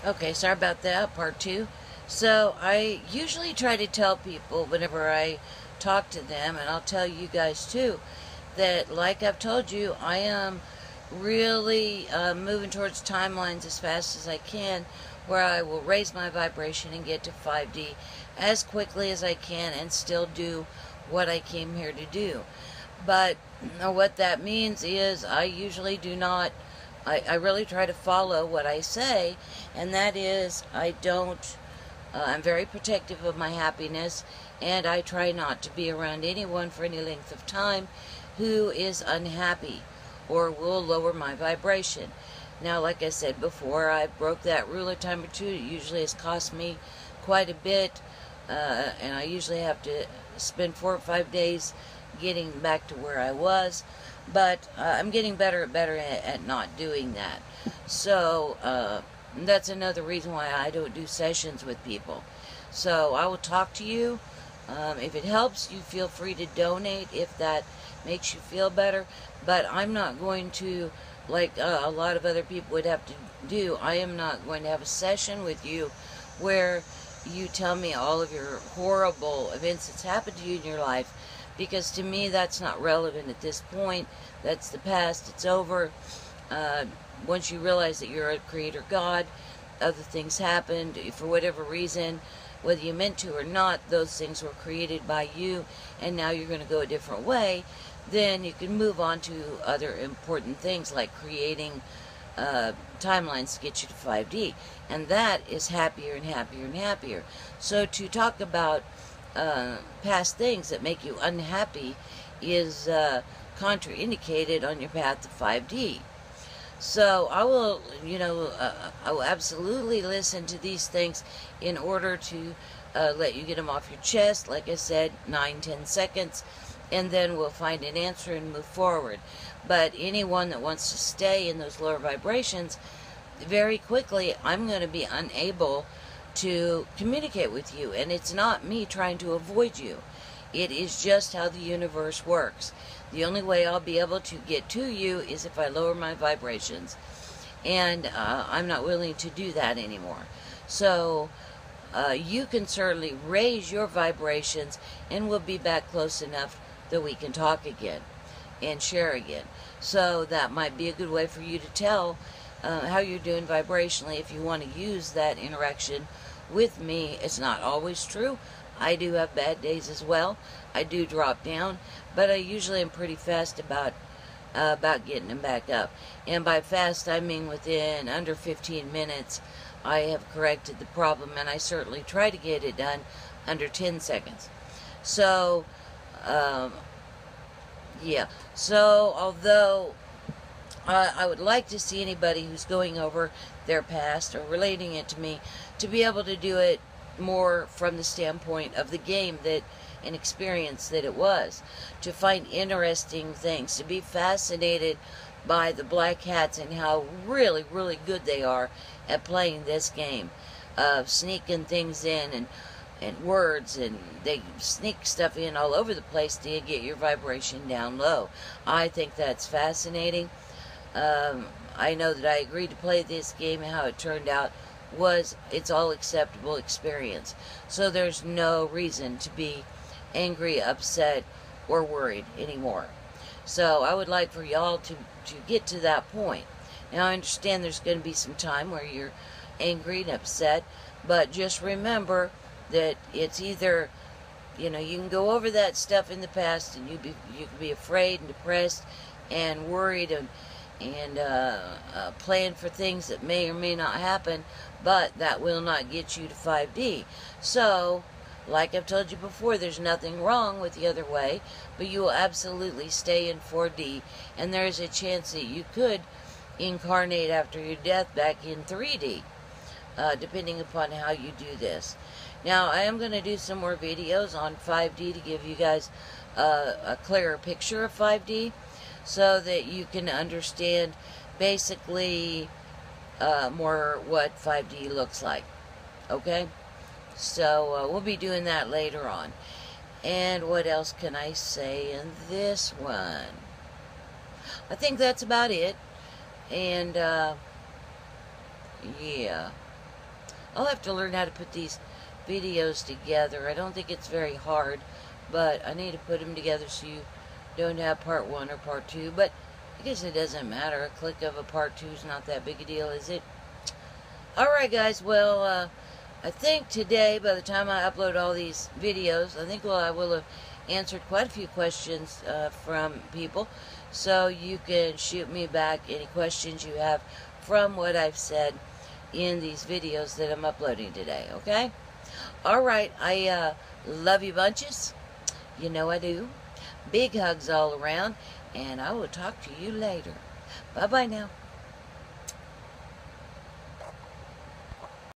Okay, sorry about that, part two. So, I usually try to tell people whenever I talk to them, and I'll tell you guys too, that like I've told you, I am really moving towards timelines as fast as I can, where I will raise my vibration and get to 5D as quickly as I can and still do what I came here to do. But what that means is I usually do not, I really try to follow what I say, and that is I don't, I'm very protective of my happiness, and I try not to be around anyone for any length of time who is unhappy or will lower my vibration. Now, like I said before, I broke that rule a time or two. It usually has cost me quite a bit, and I usually have to spend 4 or 5 days getting back to where I was. But I'm getting better and better at not doing that. So that's another reason why I don't do sessions with people. So I will talk to you. If it helps, you feel free to donate if that makes you feel better. But I'm not going to, like a lot of other people would have to do, I am not going to have a session with you where you tell me all of your horrible events that's happened to you in your life, because to me that's not relevant at this point. That's the past. It's over. Once you realize that you're a creator God, other things happened for whatever reason, whether you meant to or not. Those things were created by you, and now you're going to go a different way. Then you can move on to other important things like creating timelines to get you to 5D, and that is happier and happier and happier. So to talk about past things that make you unhappy is contraindicated on your path to 5D. So I will, I will absolutely listen to these things in order to let you get them off your chest. Like I said, 9-10 seconds, and then we'll find an answer and move forward. But anyone that wants to stay in those lower vibrations, very quickly, I'm going to be unable to communicate with you. And it's not me trying to avoid you. It is just how the universe works. The only way I'll be able to get to you is if I lower my vibrations. And I'm not willing to do that anymore. So you can certainly raise your vibrations, and we'll be back close enough that we can talk again and share again. So that might be a good way for you to tell how you're doing vibrationally if you want to use that interaction with me. It's not always true. I do have bad days as well. I do drop down, but I usually am pretty fast about getting them back up. And by fast, I mean within under 15 minutes, I have corrected the problem, and I certainly try to get it done under 10 seconds. So, yeah. So, although I would like to see anybody who's going over their past or relating it to me to be able to do it more from the standpoint of the game that an experience that it was, to find interesting things, to be fascinated by the black hats and how really, really good they are at playing this game of sneaking things in and words, and they sneak stuff in all over the place to get your vibration down low. I think that's fascinating. I know that I agreed to play this game, and how it turned out was it's all acceptable experience. So there's no reason to be angry, upset, or worried anymore. So I would like for y'all to get to that point. Now I understand there's going to be some time where you're angry and upset, but just remember that it's either, you can go over that stuff in the past, and you can be afraid and depressed and worried and plan for things that may or may not happen, but that will not get you to 5D. So, like I've told you before, there's nothing wrong with the other way, but you will absolutely stay in 4D, and there's a chance that you could incarnate after your death back in 3D, depending upon how you do this. Now, I am going to do some more videos on 5D to give you guys a clearer picture of 5D, so that you can understand basically more what 5D looks like. Okay? So we'll be doing that later on. And what else can I say in this one? I think that's about it. And yeah. I'll have to learn how to put these videos together. I don't think it's very hard, but I need to put them together so you don't have part 1 or part 2. But I guess it doesn't matter. A click of a part 2 is not that big a deal, is it? Alright guys, well, I think today, by the time I upload all these videos, I think I will have answered quite a few questions from people. So you can shoot me back any questions you have from what I've said in these videos that I'm uploading today, okay? Alright, I love you bunches. You know I do. Big hugs all around, and I will talk to you later. Bye-bye now.